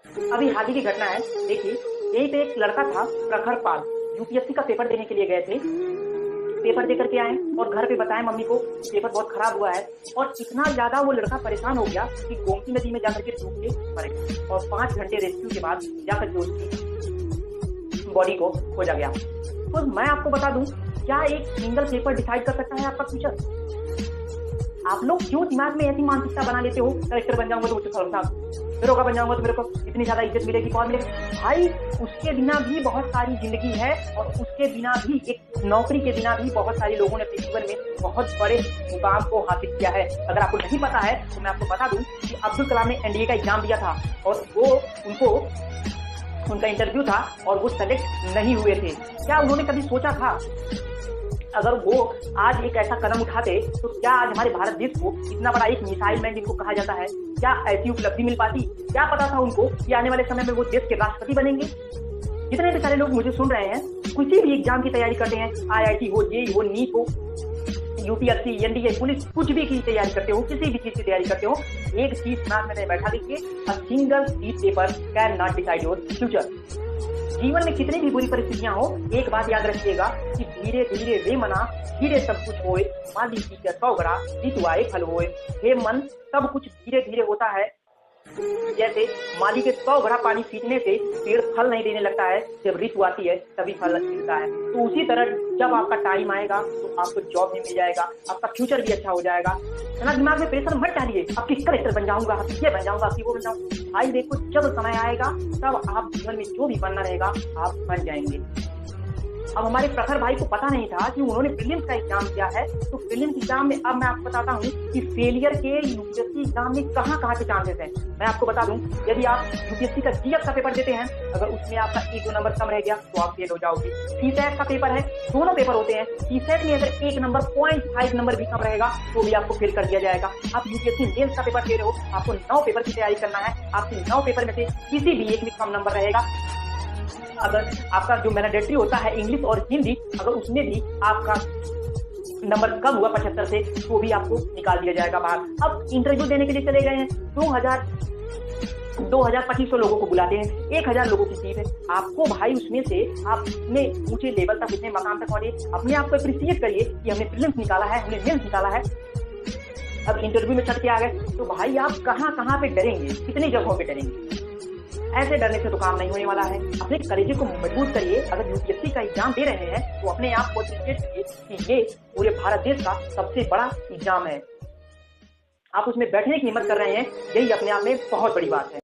अभी हाल ही की घटना है। देखिए, यहीं पे एक लड़का था प्रखर पाल, यूपीएससी का पेपर देने के लिए गए थे। पेपर देकर के आए और घर पे बताएं मम्मी को कि पेपर बहुत खराब हुआ है। और इतना ज्यादा वो लड़का परेशान हो गया कि गोमती नदी में जाकर के डूब के मर गया। और 5 घंटे रेस्क्यू के बाद जाकर के उसकी बॉडी को खोजा गया। तो मैं आपको बता दूं, क्या एक सिंगल पेपर डिसाइड कर सकता है आपका फ्यूचर? आप लोग क्यों दिमाग में ऐसी मानसिकता बना लेते हो, कलेक्टर बन जाऊंगा तो मुझे फर्क था, दरोगा बन जाऊंगा तो मेरे को इतनी ज्यादा इज्जत मिलेगी, कौन मिलेगा? भाई, उसके बिना भी बहुत सारी जिंदगी है और उसके बिना भी, एक नौकरी के बिना भी बहुत सारे लोगों ने अपने जीवन में बहुत बड़े मुकाम को हासिल किया है। अगर आपको नहीं पता है तो मैं आपको बता दूं कि अब्दुल कलाम ने एनडीए का एग्जाम दिया था और उनका इंटरव्यू था और वो सेलेक्ट नहीं हुए थे। क्या उन्होंने कभी सोचा था अगर वो आज एक ऐसा कदम उठाते तो क्या आज हमारे भारत देश को इतना बड़ा एक मिसाइल मैन जिनको कहा जाता है, क्या ऐसी उपलब्धि मिल पाती? क्या पता था उनको कि आने वाले समय में वो देश के राष्ट्रपति बनेंगे? जितने भी सारे लोग मुझे सुन रहे हैं, किसी भी एग्जाम की तैयारी करते हैं, आईआईटी हो, जेईई हो, नीट हो, यूपीएससी, एनडीए, पुलिस, कुछ भी की तैयारी करते हो, किसी भी चीज की तैयारी करते हो, एक चीज दिमाग में बैठा लीजिए, a single sheet paper can not decide your future. जीवन में कितनी भी बुरी परिस्थितियां हो, एक बात याद रखिएगा कि धीरे धीरे रे मना, धीरे सब कुछ होए, माली की क्या 100 गड़ा, ऋतु आए फल होए। हे मन, सब कुछ धीरे धीरे होता है। जैसे माली के 100 घड़ा पानी सींचने से पेड़ फल नहीं देने लगता है, जब ऋतु आती है तभी फल मिलता है। तो उसी तरह जब आपका टाइम आएगा तो आपको जॉब भी मिल जाएगा, आपका फ्यूचर भी अच्छा हो जाएगा। है ना? दिमाग में प्रेशर मत डालिए, अब किस कलेक्टर बन जाऊंगा, अब ये बन जाऊंगा, अब वो बन जाऊंगा। भाई देखो, जब समय आएगा तब आप जीवन में जो भी बनना रहेगा आप बन जाएंगे। अब हमारे प्रखर भाई को पता नहीं था कि उन्होंने प्रीलिम्स का एग्जाम दिया है। तो प्रीलिम्स एग्जाम में अब मैं आपको बताता हूँ कि फेलियर के यूपीएससी एग्जाम में कहाँ कहाँ से चांसेस हैं। मैं आपको बता दूं, यदि आप यूपीएससी का जीएस का पेपर देते हैं, अगर उसमें आपका 1-2 नंबर कम रह गया तो आप फेल हो जाओगे। सीसैट का पेपर है, दोनों पेपर होते हैं। सीसैट में अगर 1 नंबर 0.5 नंबर भी कम रहेगा तो भी आपको फेल कर दिया जाएगा। आप यूपीएससी मेंस का पेपर दे रहे हो, आपको 9 पेपर की तैयारी करना है। आपके 9 पेपर में से किसी भी एक में कम नंबर रहेगा, अगर आपका जो मैंडेटरी होता है इंग्लिश और हिंदी, अगर उसमें भी आपका नंबर कम हुआ 75 से तो भी आपको निकाल दिया जाएगा बाहर। अब इंटरव्यू देने के लिए चले गए हैं, 2500 लोगों को बुलाते हैं, 1000 लोगों की सीट है। आपको भाई उसमें से आप इतने ऊंचे लेवल तक, इतने मकाम तक पहुंचे, अपने आप को अप्रिशिएट करिए कि हमने प्रीलिम्स निकाला है, हमने मेंस निकाला है। अब इंटरव्यू में छट के आ गए तो भाई आप कहाँ पे डरेंगे, कितनी जगहों पे डरेंगे? ऐसे डरने से तो काम नहीं होने वाला है। अपने कलेजे को मजबूत करिए। अगर यूपीएससी का एग्जाम दे रहे हैं तो अपने आप को अप्रिशिएट करिए कि ये पूरे भारत देश का सबसे बड़ा एग्जाम है। आप उसमें बैठने की हिम्मत कर रहे हैं, यही अपने आप में बहुत बड़ी बात है।